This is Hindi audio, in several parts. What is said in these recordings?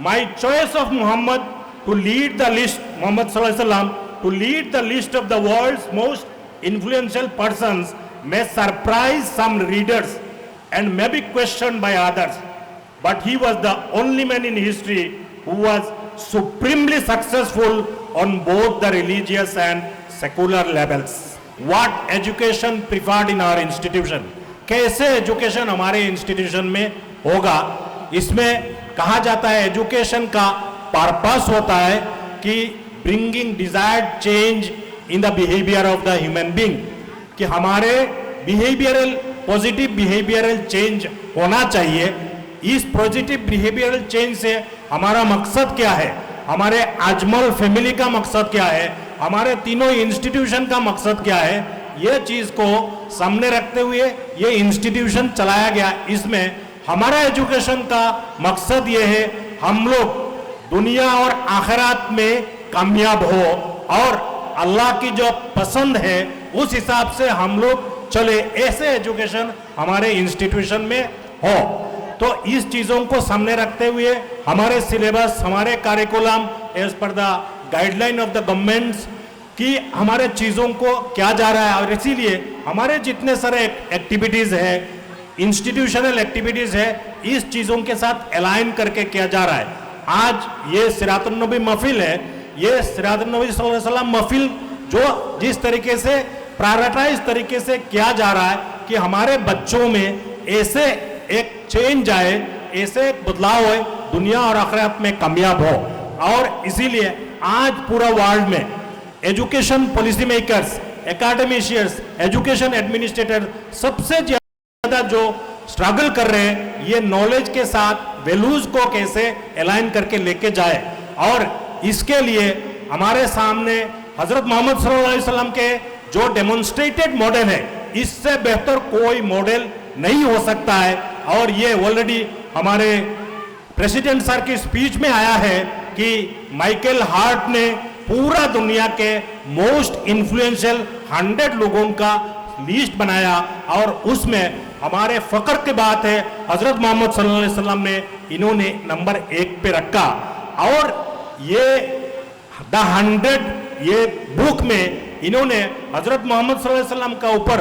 My choice of Muhammad to lead the list, Muhammad Sallallahu Alaihi Wasallam, to lead the list of the world's most influential persons may surprise some readers and may be questioned by others. But he was the only man in history who was supremely successful on both the religious and secular levels. What education preferred in our institution? कैसे एजुकेशन हमारे इंस्टीट्यूशन में होगा? इसमें कहा जाता है एजुकेशन का पर्पस होता है कि bringing desired change in the behaviour of the human being, कि हमारे बिहेवियरल पॉजिटिव बिहेवियरल चेंज होना चाहिए। इस पॉजिटिव बिहेवियरल चेंज से हमारा मकसद क्या है, हमारे अजमल फैमिली का मकसद क्या है, हमारे तीनों इंस्टीट्यूशन का मकसद क्या है, ये चीज को सामने रखते हुए ये इंस्टीट्यूशन चलाया गया। इसमें हमारा एजुकेशन का मकसद ये है हम लोग दुनिया और आखिरत में कामयाब हो और अल्लाह की जो पसंद है उस हिसाब से हम लोग चले, ऐसे एजुकेशन हमारे इंस्टीट्यूशन में हो। तो इस चीजों को सामने रखते हुए हमारे सिलेबस, हमारे curriculum as per the guideline of the governments कि हमारे चीजों को क्या जा रहा है, और इसीलिए हमारे जितने सारे एक्टिविटीज है, इंस्टीट्यूशनल एक्टिविटीज है, इस चीजों के साथ अलाइन करके किया जा रहा है। आज ये सिरातुन नबी महफिल है, ये सिरातुन नबी सल्लल्लाहु अलैहि वसल्लम महफिल जो जिस तरीके से प्रायोरिटाइज तरीके से किया जा रहा है कि हमारे बच्चों में ऐसे एक चेंज आए, ऐसे बदलाव हो, दुनिया और आखिरत में कामयाब हो। और इसीलिए आज पूरा वर्ल्ड में education policy makers, academicians, education administrator सबसे ज्यादा जो स्ट्रगल कर रहे हैं ये नॉलेज के साथ वैल्यूज को कैसे अलाइन करके लेके जाए। और इसके लिए हमारे सामने हजरत मोहम्मद सल्लल्लाहु अलैहि वसल्लम के जो डेमोन्स्ट्रेटेड मॉडल है, इससे बेहतर कोई मॉडल नहीं हो सकता है। और ये ऑलरेडी हमारे प्रेसिडेंट सर की स्पीच में आया है कि माइकल हार्ट ने पूरा दुनिया के मोस्ट इन्फ्लुएंशियल 100 लोगों का लिस्ट बनाया और उसमें हमारे फख्र की बात है हजरत मोहम्मद सल्लल्लाहु अलैहि वसल्लम ने इन्होंने नंबर 1 पे रखा। और ये द 100 ये बुक में इन्होंने हजरत मोहम्मद सल्लल्लाहु अलैहि वसल्लम का ऊपर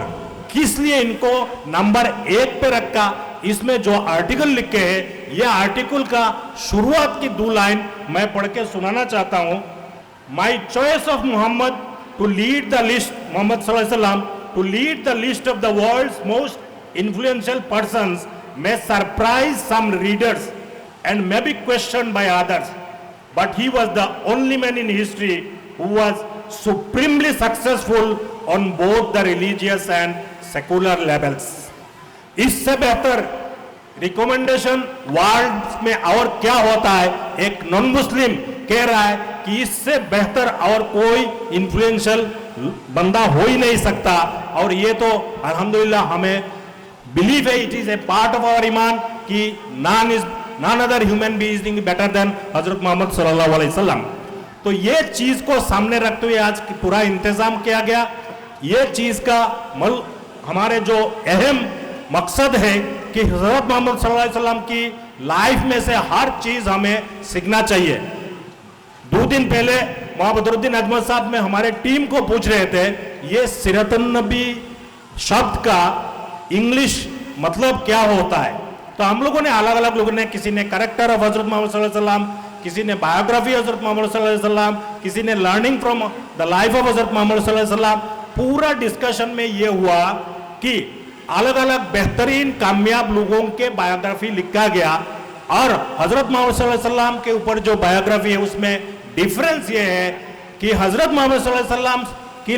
किस लिए इनको नंबर 1 पे रखा, इसमें जो आर्टिकल लिखे हैं, ये आर्टिकल का शुरुआत की 2 लाइन मैं पढ़ के सुनाना चाहता हूं। My choice of Muhammad to lead the list, Muhammad सल्लल्लाहु अलैहि वसल्लम to lead the list of the world's most influential persons may surprise some readers and may be questioned by others, but he was the only man in history who was supremely successful on both the religious and secular levels. इससे बेहतर रिकमेंडेशन वर्ल्ड में और क्या होता है? एक नॉन मुस्लिम कह रहा है कि इससे बेहतर और कोई इन्फ्लुएंशियल बंदा हो ही नहीं सकता। और ये तो अल्हम्दुलिल्लाह हमें बिलीव है, it is a part of our ईमान कि none other human being better than हजरत मोहम्मद सल्लल्लाहु अलैहि वसल्लम। तो ये चीज को सामने रखते हुए आज पूरा इंतजाम किया गया। ये चीज का हमारे जो अहम मकसद है कि हजरत मोहम्मद सल्लल्लाहु अलैहि वसल्लम की लाइफ में से हर चीज हमें सीखना चाहिए। 2 दिन पहले मोहम्मद अजमल साहब में हमारे टीम को पूछ रहे थे ये सीरतुन नबी शब्द का इंग्लिश मतलब क्या होता है। तो हम लोगों ने अलग अलग लोगों ने, किसी ने कैरेक्टर ऑफ हजरत मोहम्मद सल्लल्लाहु अलैहि वसल्लम, किसी ने बायोग्राफी हजरत मोहम्मद सल्लल्लाहु अलैहि वसल्लम, किसी ने learning from the life of हजरत मोहम्मद सल्लल्लाहु अलैहि वसल्लम। पूरा डिस्कशन में ये हुआ कि अलग अलग बेहतरीन कामयाब लोगों के बायोग्राफी लिखा गया और हजरत मोहम्मद सल्लल्लाहु अलैहि वसल्लम के ऊपर जो बायोग्राफी है उसमें डिफरेंस ये है कि हजरत मोहम्मद सल्लल्लाहु अलैहि वसल्लम की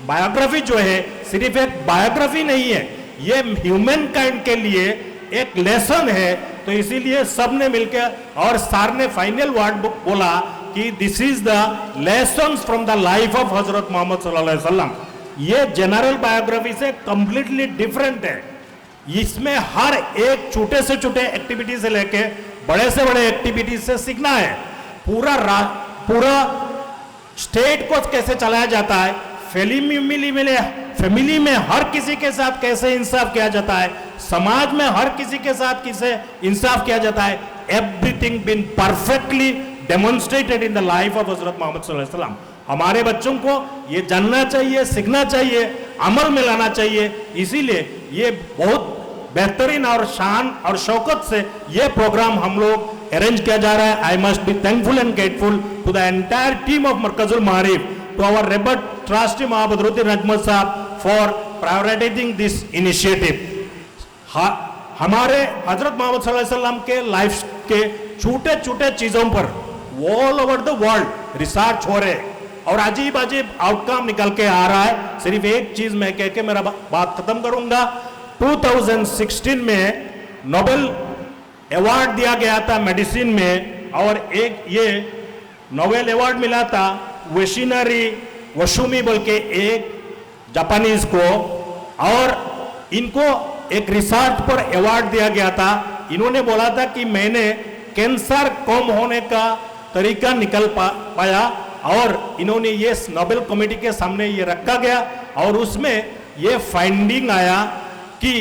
बायोग्राफी जो है सिर्फ एक बायोग्राफी नहीं है, ये ह्यूमन काइंड के लिए एक लेसन है। तो इसीलिए सब ने मिलकर और सर ने फाइनल वर्ड बोला कि this is the lessons from the life of हजरत मोहम्मद सल्लल्लाहु अलैहि वसल्लम। ये जनरल बायोग्राफी से कंप्लीटली डिफरेंट है। इसमें हर एक छोटे से छोटे एक्टिविटी से लेके बड़े से बड़े एक्टिविटीज से सीखना है। पूरा स्टेट को कैसे चलाया जाता है, फैमिली में हर किसी के साथ कैसे इंसाफ किया जाता है, समाज में हर किसी के साथ कैसे इंसाफ किया जाता है, everything been perfectly demonstrated in the life of Hazrat Muhammad sallallahu alaihi wasallam. हमारे बच्चों को ये जानना चाहिए, सीखना चाहिए, अमल में लाना चाहिए. इसीलिए ये बहुत बेहतरीन और शान और शौकत से ये प्रोग्राम हम लोग अरेंज किया जा रहा है. I must be thankful and grateful to the entire team of Markazul Maarif, to our revered trustee Badruddin Ajmal Sahab for prioritising this initiative. हमारे हजरत मोहम्मद सल्लल्लाहु अलैहि वसल्लम के लाइफ के छोटे छोटे चीजों पर all over the world research हो रहे और अजीब अजीब आउटकम निकल के आ रहा है. सिर्फ एक चीज मैं कह के मेरा बात खत्म करूंगा. 2016 में नोबेल अवार्ड दिया गया था मेडिसिन में, और एक ये नोबेल अवार्ड मिला था वेशिनरी वशुमी बोल के एक जापानीज को, और इनको एक रिसर्च पर अवार्ड दिया गया था. इन्होंने बोला था कि मैंने कैंसर कम होने का तरीका निकल पाया, और इन्होंने ये नोबेल कमेटी के सामने ये रखा गया, और उसमें ये फाइंडिंग आया कि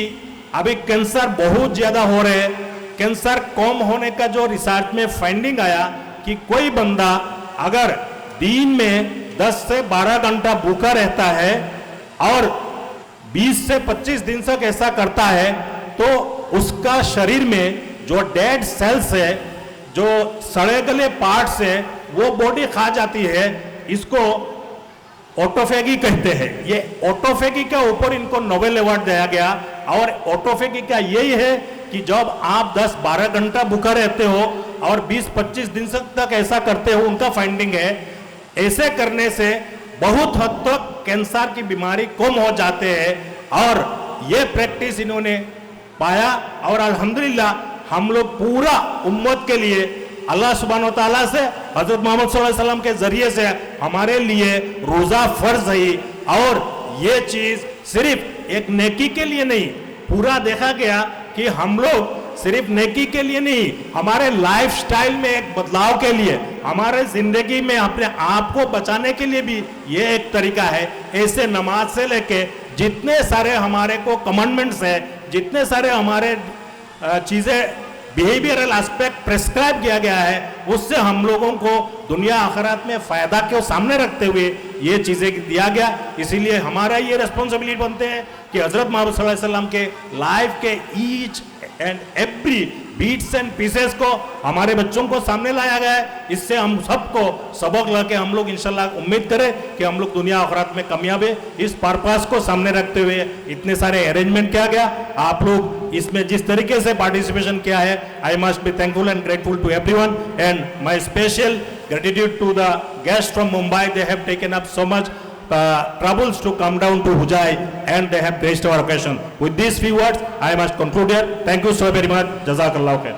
अभी कैंसर बहुत ज्यादा हो रहे हैं. कैंसर कम होने का जो रिसर्च में फाइंडिंग आया कि कोई बंदा अगर दिन में 10 से 12 घंटा भूखा रहता है और 20 से 25 दिन तक ऐसा करता है, तो उसका शरीर में जो डेड सेल्स है, जो सड़े गले पार्ट्स है, वो बॉडी खा जाती है. इसको ऑटोफेगी कहते हैं. ये ऑटोफेगी के ऊपर इनको नोबेल अवार्ड दिया गया. और ऑटोफेगी का यही है कि जब आप 10-12 घंटा भूखा रहते हो और 20-25 दिन तक ऐसा करते हो, उनका फाइंडिंग है ऐसे करने से बहुत हद तक कैंसर की बीमारी कम हो जाते हैं. और ये प्रैक्टिस इन्होंने पाया, और अल्हम्दुलिल्लाह हम लोग पूरा उम्मत के लिए अल्लाह सुब्हान व तआला से हजरत मोहम्मद सल्लल्लाहु अलैहि वसल्लम के जरिए से हमारे लिए रोजा फर्ज है. और ये चीज सिर्फ एक नेकी के लिए नहीं, पूरा देखा गया कि हम लोग सिर्फ नेकी के लिए नहीं, हमारे लाइफस्टाइल में एक बदलाव के लिए, हमारे जिंदगी में अपने आप को बचाने के लिए भी ये एक तरीका है. ऐसे नमाज से लेके जितने सारे हमारे को कमांडमेंट्स है, जितने सारे हमारे चीजें बिहेवियरल एस्पेक्ट प्रेस्क्राइब किया गया है, उससे हम लोगों को दुनिया आखिरत में फायदा को सामने रखते हुए ये चीजें दिया गया. इसीलिए हमारा ये रिस्पॉन्सिबिलिटी बनते हैं कि हजरत मोहम्मद सल्लल्लाहु अलैहि वसल्लम के लाइफ के each and every bits and pieces को हमारे बच्चों को सामने लाया गया है. इससे हम सबको सबक लगे हम लोग इंशाल्लाह उम्मीद करें कि हम लोग दुनिया आखिरत में कामयाब है. इस पर्पस को सामने रखते हुए इतने सारे अरेंजमेंट किया गया. आप लोग इसमें जिस तरीके से पार्टिसिपेशन किया है, I must be thankful and grateful to everyone, and my special gratitude to the guests from Mumbai. They have taken up so much troubles to come down to Hujai, and they have graced our occasion. With these few words, I must conclude here. Thank you so very much. Jazakallah khair.